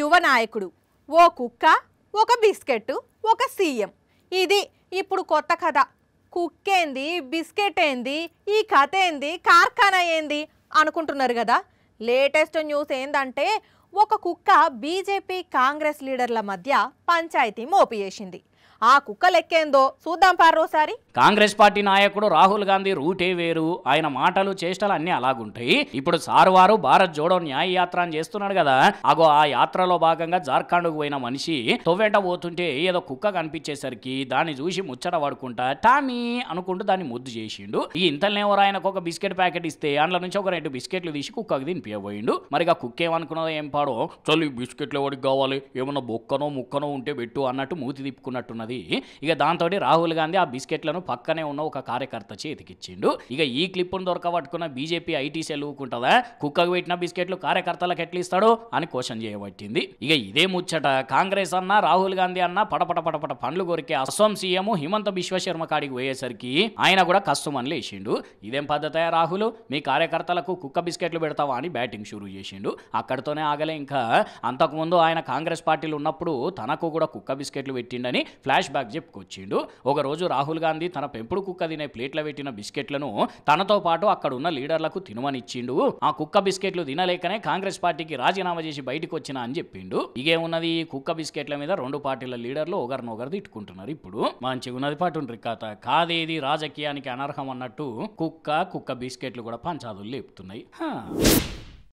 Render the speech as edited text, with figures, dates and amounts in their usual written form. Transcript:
యువ నాయకుడు, ఓ కుక్క, ఒక బిస్కెట్, ఒక సీఎం. ఇది ఇప్పుడు కొత్త కథ. కుక్కేంది, బిస్కెట్ ఏంది, ఈ కథ ఏంది, కార్ఖానా ఏంది అనుకుంటున్నారు కదా. లేటెస్ట్ న్యూస్ ఏందంటే ఒక కుక్క బీజేపీ కాంగ్రెస్ లీడర్ల మధ్య పంచాయతీ మోపి చేసింది. ఆ కుక్క లెక్కేందో చూద్దాం పారోసారి. కాంగ్రెస్ పార్టీ నాయకుడు రాహుల్ గాంధీ రూటే వేరు, ఆయన మాటలు చేష్టలు అన్నీ అలాగుంటాయి. ఇప్పుడు సారువారు భారత్ జోడో న్యాయ యాత్ర అని చేస్తున్నాడు కదా, అగో ఆ యాత్రలో భాగంగా జార్ఖండ్కు పోయిన మనిషి తొవ్వెంట పోతుంటే ఏదో కుక్క కనిపించేసరికి దాన్ని చూసి ముచ్చట పడుకుంటా టామీ అనుకుంటూ దాన్ని ముద్దు చేసిండు. ఈ ఇంతలోనేవరు ఆయనకు ఒక బిస్కెట్ ప్యాకెట్ ఇస్తే అందులో నుంచి ఒక 2 బిస్కెట్లు తీసి కుక్కకి తినిపియబోయిండు. మరి ఆ కుక్క ఏమనుకున్నదో ఏం పాడో, చల్లి బిస్కెట్లు ఎవరికి కావాలి, ఏమన్నా బొక్కనో ముక్కనో ఉంటే పెట్టు అన్నట్టు మూతి తిప్పుకున్నట్టున్నది. ఇక దాంతో రాహుల్ గాంధీ ఆ బిస్కెట్లను పక్కనే ఉన్న ఒక కార్యకర్త చేతికిచ్చిండు. ఇక ఈ క్లిప్పును దొరకబట్టుకున్న బీజేపీ ఐటీ సెల్ ఊకుంటుందా, కుక్కకు పెట్టిన బిస్కెట్లు కార్యకర్తలకు ఎట్లా ఇస్తాడో అని క్వశ్చన్ చేయబట్టింది. ఇక ఇదే ముచ్చట కాంగ్రెస్ అన్న రాహుల్ గాంధీ అన్న పటపట పండ్లు కొరికే అస్సాం సీఎం హిమంత బిశ్వ శర్మ కాడికి పోయేసరికి ఆయన కూడా కష్టమని లేచిండు. ఇదేం పద్ధతే రాహుల్, మీ కార్యకర్తలకు కుక్క బిస్కెట్లు పెడతావా అని బ్యాటింగ్ షురూ చేసిండు. అక్కడితోనే ఆగలే. ఇంకా అంతకుముందు ఆయన కాంగ్రెస్ పార్టీలు ఉన్నప్పుడు తనకు కూడా కుక్క బిస్కెట్లు పెట్టిండని ఫ్లాష్ బ్యాక్ చెప్పుకొచ్చిండు. ఒక రోజు రాహుల్ గాంధీ తన పెంపుడు కుక్క తినే ప్లేట్లో పెట్టిన బిస్కెట్లను తనతో పాటు అక్కడ ఉన్న లీడర్లకు తినమనిచ్చిండు. ఆ కుక్క బిస్కెట్లు తినలేకనే కాంగ్రెస్ పార్టీకి రాజీనామా చేసి బయటకు వచ్చినా అని చెప్పిండు. ఇగేమున్నది, కుక్క బిస్కెట్ల మీద 2 పార్టీల లీడర్లు ఒకరినొకరు తిట్టుకుంటున్నారు. ఇప్పుడు మంచిగా ఉన్నది పట్టుండ్రి కథ. కాదేది రాజకీయానికి అనర్హం అన్నట్టు కుక్క బిస్కెట్లు కూడా పంచాదులు లేపుతున్నాయి.